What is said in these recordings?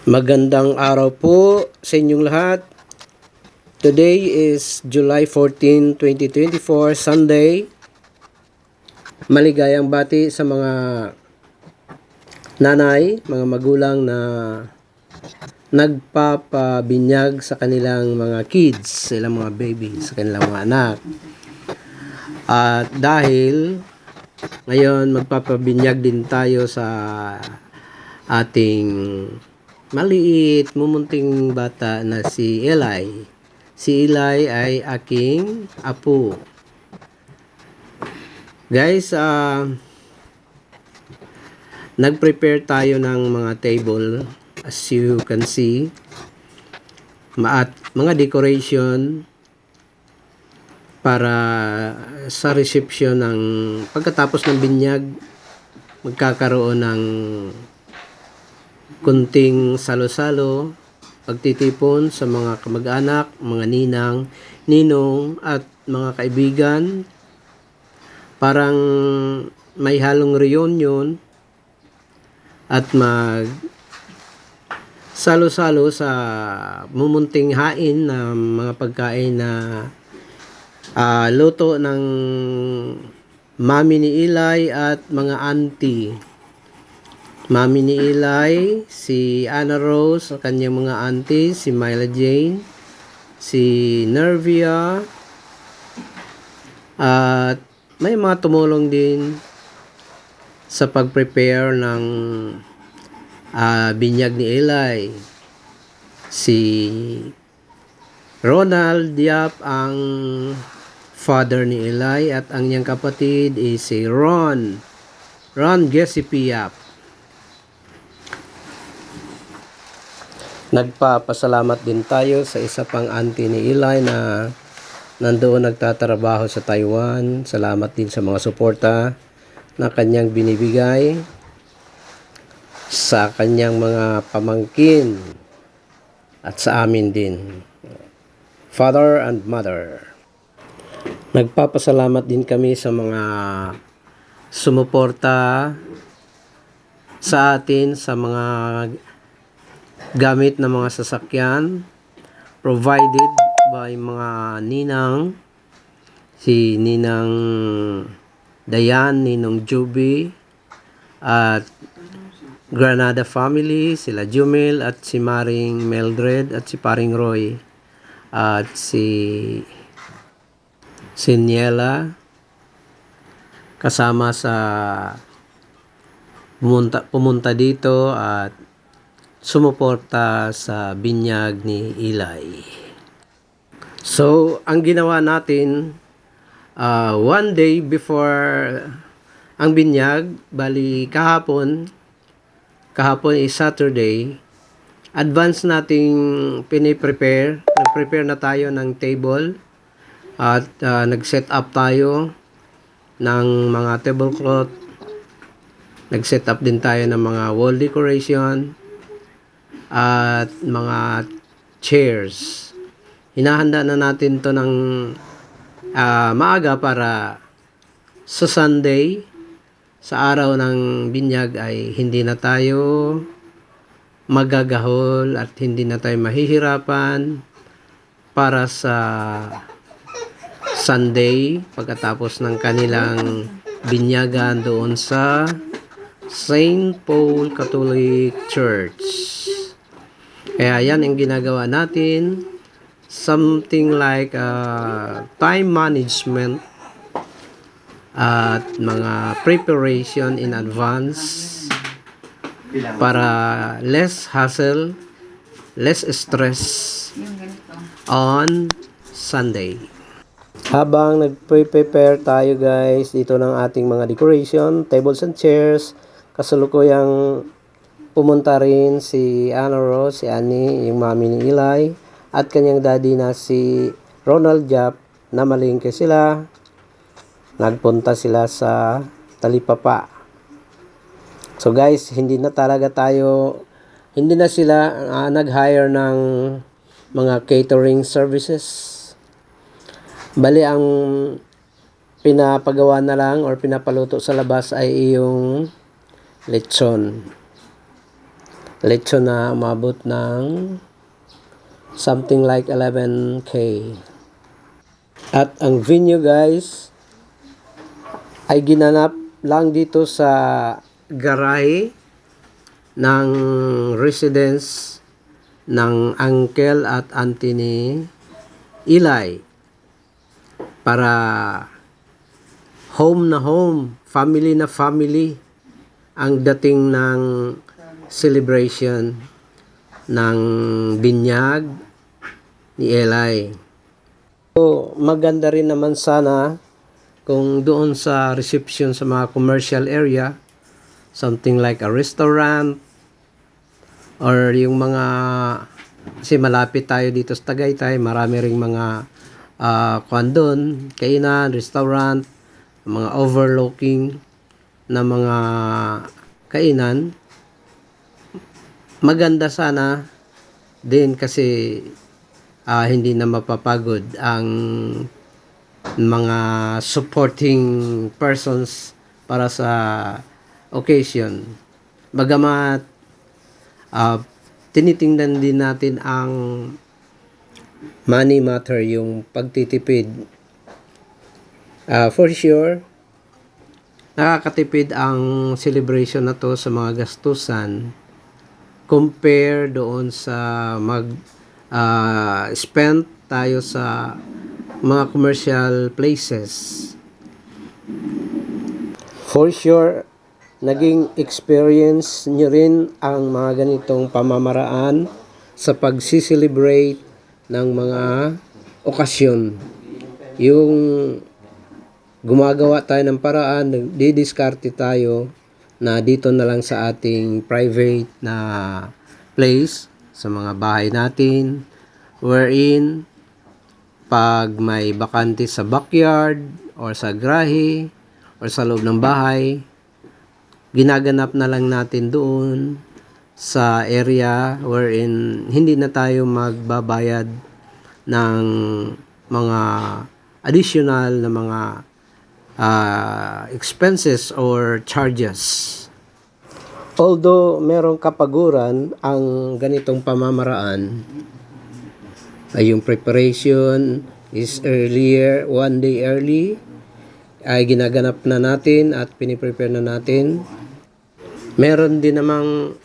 Magandang araw po sa inyong lahat. Today is July 14, 2024, Sunday. Maligayang bati sa mga nanay, mga magulang na nagpapabinyag sa kanilang mga kids, sa ilang mga baby, sa kanilang mga anak. At dahil ngayon magpapabinyag din tayo sa ating maliit, mumunting bata na si Eli. Si Eli ay aking apo. Guys, nag-prepare tayo ng mga table. As you can see, mga decoration para sa reception ng pagkatapos ng binyag, magkakaroon ng kunting salo-salo, pagtitipon sa mga kamag-anak, mga ninang, ninong at mga kaibigan. Parang may halong reunion at mag salo-salo sa mumunting hain na mga pagkain na luto ng mami ni Eli at mga auntie. Mami ni Eli, si Anna Rose, sa kanyang mga auntie, si Myla Jane, si Nervia, at may mga tumulong din sa pag-prepare ng binyag ni Eli. Si Ronald Diap ang father ni Eli at ang niyang kapatid is si Ron Gesipiap. Nagpapasalamat din tayo sa isa pang auntie ni Eli na nandoon nagtatrabaho sa Taiwan. Salamat din sa mga suporta na kanyang binibigay sa kanyang mga pamangkin at sa amin din, father and mother. Nagpapasalamat din kami sa mga sumuporta sa atin sa mga gamit na mga sasakyan provided by mga ninang, si Ninang Dayan, Ninong Juby at Granada family, sila Jumel at si Maring Meldred at si Paring Roy at si Niela kasama sa pumunta dito at sumuporta sa binyag ni Eli. So, ang ginawa natin, one day before ang binyag, bali kahapon is Saturday, advance nating nag-prepare na tayo ng table at nag-set up tayo ng mga tablecloth, nag-set up din tayo ng mga wall decoration at mga chairs. Hinahanda na natin to ng maaga para sa Sunday, sa araw ng binyag ay hindi na tayo magagahol at hindi na tayo mahihirapan para sa Sunday pagkatapos ng kanilang binyagan doon sa St. Paul Catholic Church. Kaya yan ang ginagawa natin, something like time management at mga preparation in advance para less hassle, less stress on Sunday. Habang nagpe-prepare tayo guys dito ng ating mga decoration, tables and chairs, kasalukuyang pumunta rin si Anna Rose, si Annie, yung mami ni Eli, at kanyang daddy na si Ronald Jap, na malingke sila. Nagpunta sila sa Talipapa. So guys, hindi na sila nag-hire ng mga catering services. Bali, ang pinapagawa na lang or pinapaluto sa labas ay yung lechon. Lechon na umabot ng something like 11K. At ang venue guys ay ginanap lang dito sa garahe ng residence ng uncle at auntie ni Eli, para home na home, family na family ang dating ng celebration ng binyag ni Eli. So, maganda rin naman sana kung doon sa reception sa mga commercial area, something like a restaurant or yung mga, kasi malapit tayo dito sa Tagaytay, marami ring mga kuwan doon, kainan, restaurant, mga overlooking na mga kainan. Maganda sana din kasi hindi na mapapagod ang mga supporting persons para sa occasion. Bagamat tinitingnan din natin ang money matter, yung pagtitipid. For sure, nakakatipid ang celebration na to sa mga gastusan compare doon sa spend tayo sa mga commercial places. For sure, naging experience nyo rin ang mga ganitong pamamaraan sa pagsiselebrate ng mga okasyon. Yung gumagawa tayo ng paraan, didiskarte tayo na dito na lang sa ating private na place, sa mga bahay natin, wherein pag may bakante sa backyard or sa grahe or sa loob ng bahay, ginaganap na lang natin doon sa area wherein hindi na tayo magbabayad ng mga additional na mga expenses or charges. Although merong kapaguran ang ganitong pamamaraan, ay yung preparation is earlier, one day early, ay ginaganap na natin at piniprepare na natin. Meron din namang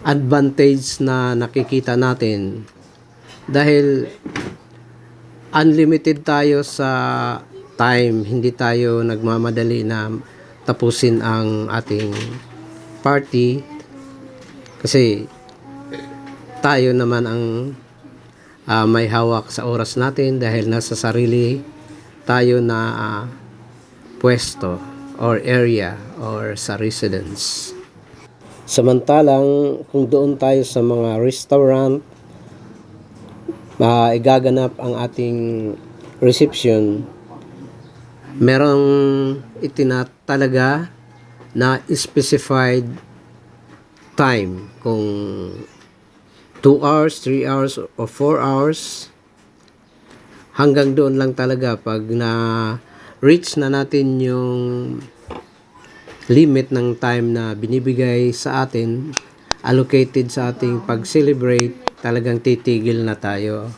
advantage na nakikita natin dahil unlimited tayo sa time, hindi tayo nagmamadali na tapusin ang ating party kasi tayo naman ang may hawak sa oras natin dahil nasa sarili tayo na pwesto or area or sa residence. Samantalang kung doon tayo sa mga restaurant, igaganap ang ating reception, merong itinatalaga na specified time, kung 2 hours, 3 hours, o 4 hours. Hanggang doon lang talaga. Pag na-reach na natin yung limit ng time na binibigay sa atin, allocated sa ating pag-celebrate, talagang titigil na tayo.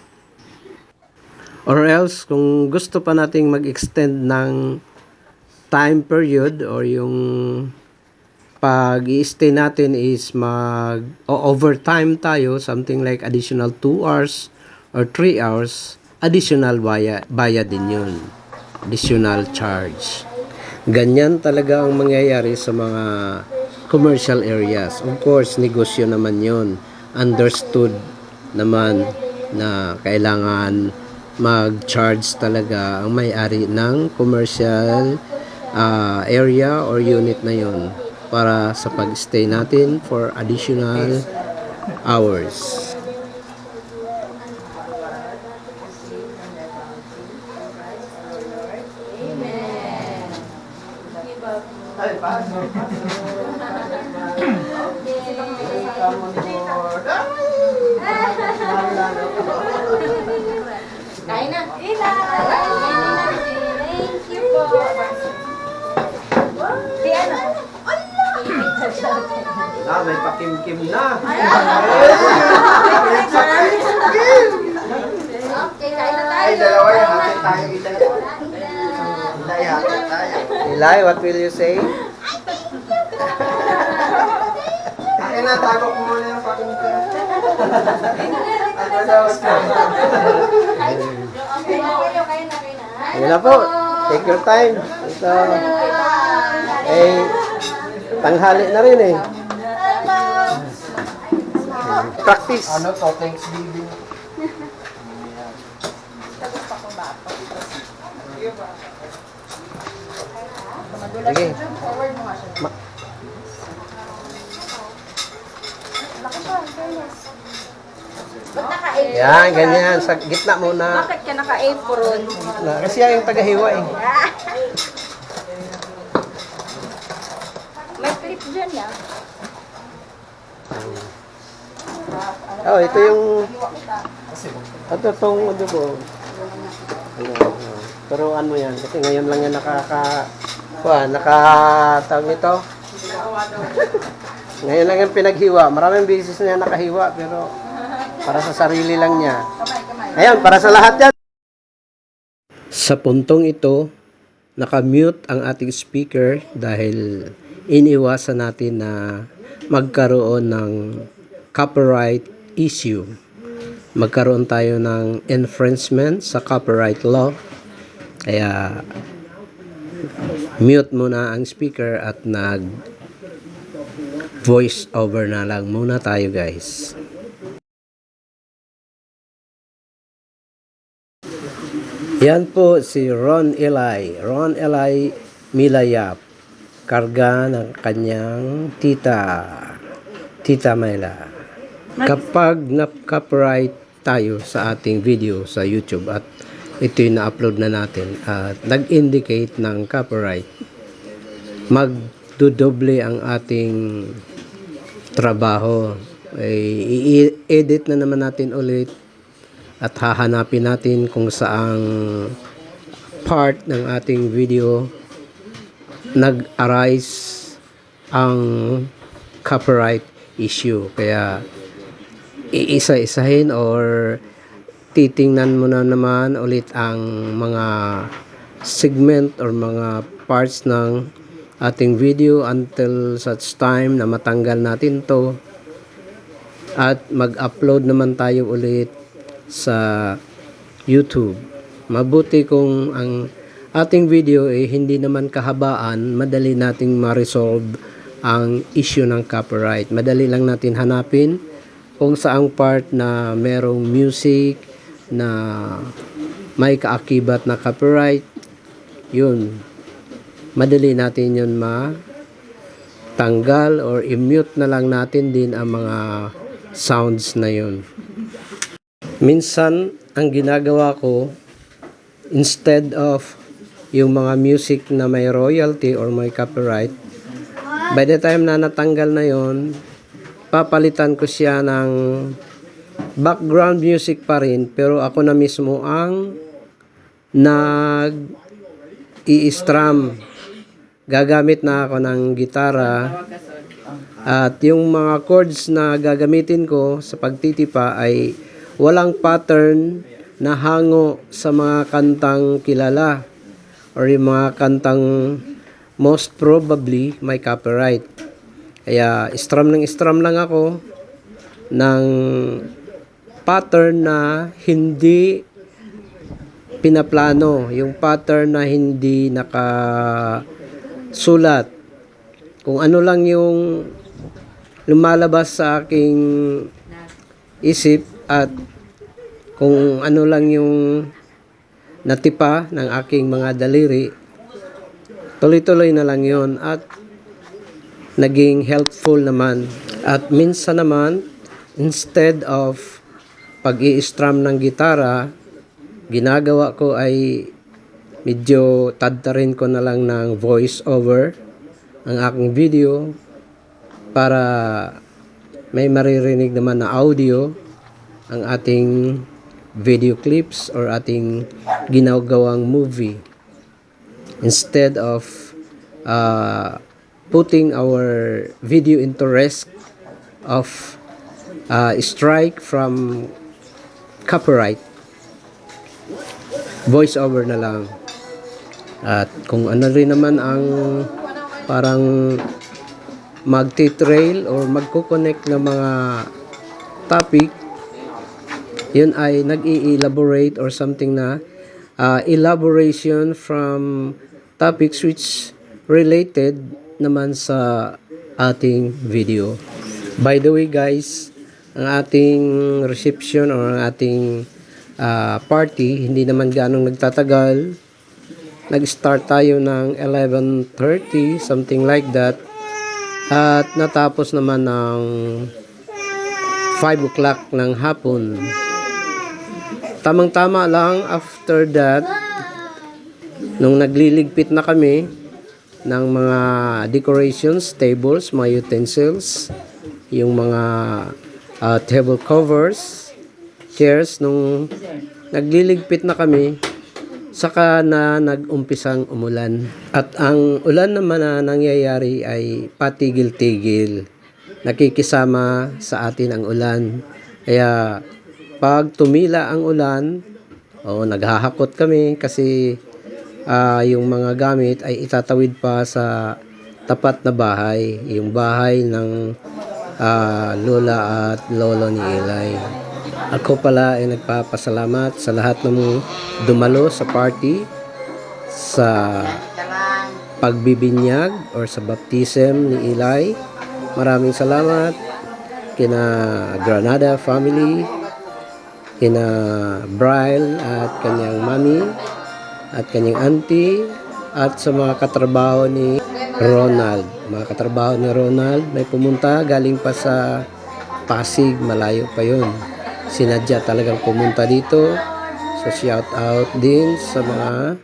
Or else, kung gusto pa nating mag-extend ng time period or yung pag-i-stay natin is overtime tayo, something like additional 2 hours or 3 hours, additional bayad din yun. Additional charge. Ganyan talaga ang mangyayari sa mga commercial areas. Of course, negosyo naman yun. Understood naman na kailangan mag-charge talaga ang may-ari ng commercial area or unit na yon para sa pag-stay natin for additional hours. Kain na. Thank you po. Si ano? Ah, may pakim-kim na. Okay, kain na tayo. Ay, dalawa yan. Hati tayo isa. Ilay, hati tayo. Eli, what will you say? Akin na, tago ko muna yung paking ka. Ako daw, Okay na kayo, kain na. Ayun na po. Take your time. Ito, eh, tanghali na rin eh. Practice. ano to, Thanksgiving. Sige. Ba't naka-apron? Yan, ganyan. Sa gitna muna. Bakit ka naka-apron? Kasi yan yung tagahiwa eh. May clip dyan ya. Oh, ito yung... Ito itong ano po. Turuan mo yan. Kasi ngayon lang yan tawag nito. Ngayon lang yung pinaghiwa. Maraming beses na yan nakahiwa, pero para sa sarili lang niya. Ngayon, para sa lahat yan. Sa puntong ito, nakamute ang ating speaker dahil iniwasan natin na magkaroon ng copyright issue. Magkaroon tayo ng infringement sa copyright law. Kaya mute muna ang speaker at voice over na lang muna tayo, guys. Yan po si Ron Eli. Ron Eli Milayap. Karga ng kanyang Tita Myla. Kapag na-copyright tayo sa ating video sa YouTube at ito yung na-upload na natin at nag-indicate ng copyright, magdudoble ang ating trabaho. I-edit na naman natin ulit at hahanapin natin kung saang part ng ating video nag-arise ang copyright issue. Kaya iisa-isahin or titingnan mo na naman ulit ang mga segment or mga parts ng ating video until such time na matanggal natin to at mag-upload naman tayo ulit sa YouTube. Mabuti kung ang ating video hindi naman kahabaan, madali nating ma-resolve ang issue ng copyright. Madali lang natin hanapin kung saang part na merong music na may kaakibat na copyright. Yun, madali natin yun matanggal or i-mute na lang natin din ang mga sounds na yun. Minsan, ang ginagawa ko, instead of yung mga music na may royalty or may copyright, by the time na natanggal na yon, papalitan ko siya ng background music pa rin, pero ako na mismo ang i-strum. Gagamit na ako ng gitara at yung mga chords na gagamitin ko sa pagtitipa ay walang pattern na hango sa mga kantang kilala or yung mga kantang most probably may copyright. Kaya strum lang ako ng pattern na hindi pinaplano, yung pattern na hindi nakasulat. Kung ano lang yung lumalabas sa aking isip at kung ano lang yung natipa ng aking mga daliri, tuloy-tuloy na lang yon at naging helpful naman. At minsan naman, instead of pag-i-strum ng gitara, ginagawa ko ay medyo tadtarin ko na lang ng voice over ang aking video para may maririnig naman na audio ang ating video clips or ating ginagawang movie. Instead of putting our video into rest of strike from copyright. Voice over na lang. At kung ano rin naman ang parang magti-trail or magko-connect ng mga topic, yun ay nag-i-elaborate or something na elaboration from topics which related naman sa ating video. By the way guys, ang ating reception or ang ating party hindi naman ganong nagtatagal. Nag-start tayo ng 11:30, something like that. At natapos naman ng 5 o'clock ng hapon. Tamang-tama lang after that, nung nagliligpit na kami ng mga decorations, tables, mga utensils, yung mga table covers, chairs, nung nagliligpit na kami, saka na nag-umpisang umulan. At ang ulan naman na nangyayari ay patigil-tigil. Nakikisama sa atin ang ulan. Kaya pag tumila ang ulan, naghahakot kami kasi yung mga gamit ay itatawid pa sa tapat na bahay. Yung bahay ng lola at lolo ni Eli. Ako pala ay nagpapasalamat sa lahat ng dumalo sa party, sa pagbibinyag or sa baptism ni Eli. Maraming salamat kina Granada family, kina Bryle at kanyang mami at kanyang auntie, at sa mga katrabaho ni Ronald. Mga katrabaho ni Ronald may pumunta galing pa sa Pasig, malayo pa yun. Sinadya talagang pumunta dito. So shout out din sa mga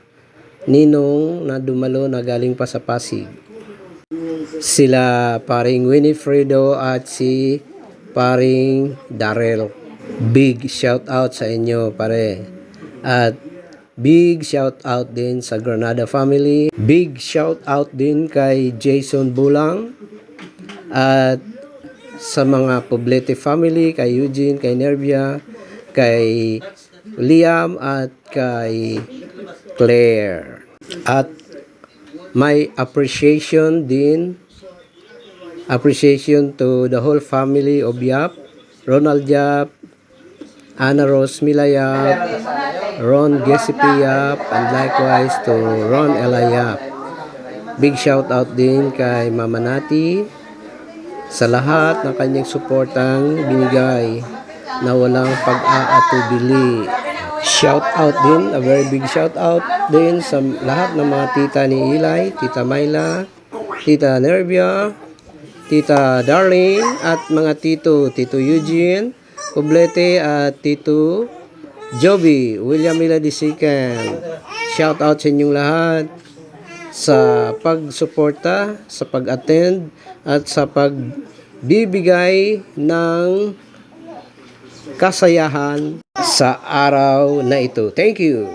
ninong na dumalo na galing pa sa Pasig. Sila paring Winifredo at si paring Darrell. Big shout out sa inyo pare. At big shout out din sa Granada family. Big shout out din kay Jason Bulang. At sa mga Poblete family, kay Eugene, kay Nervia, kay Liam at kay Claire. At may appreciation to the whole family of Yap, Ronald Yap, Ana Rose Mila Yap, Ron Gesipi Yap, and likewise to Ron Ella Yap. Big shout out din kay Mama Nati sa lahat ng kanyang suportang binigay na walang pag-aatubili. Shout out din, a very big shout out din sa lahat ng mga tita ni Eli, Tita Myla, Tita Nervia, Tita Darling, at mga Tito Eugene, Poblete at Tito Joby, William Mila II. Shout out sa inyong lahat sa pagsuporta, sa pag-attend, at sa pagbibigay ng kasayahan sa araw na ito. Thank you!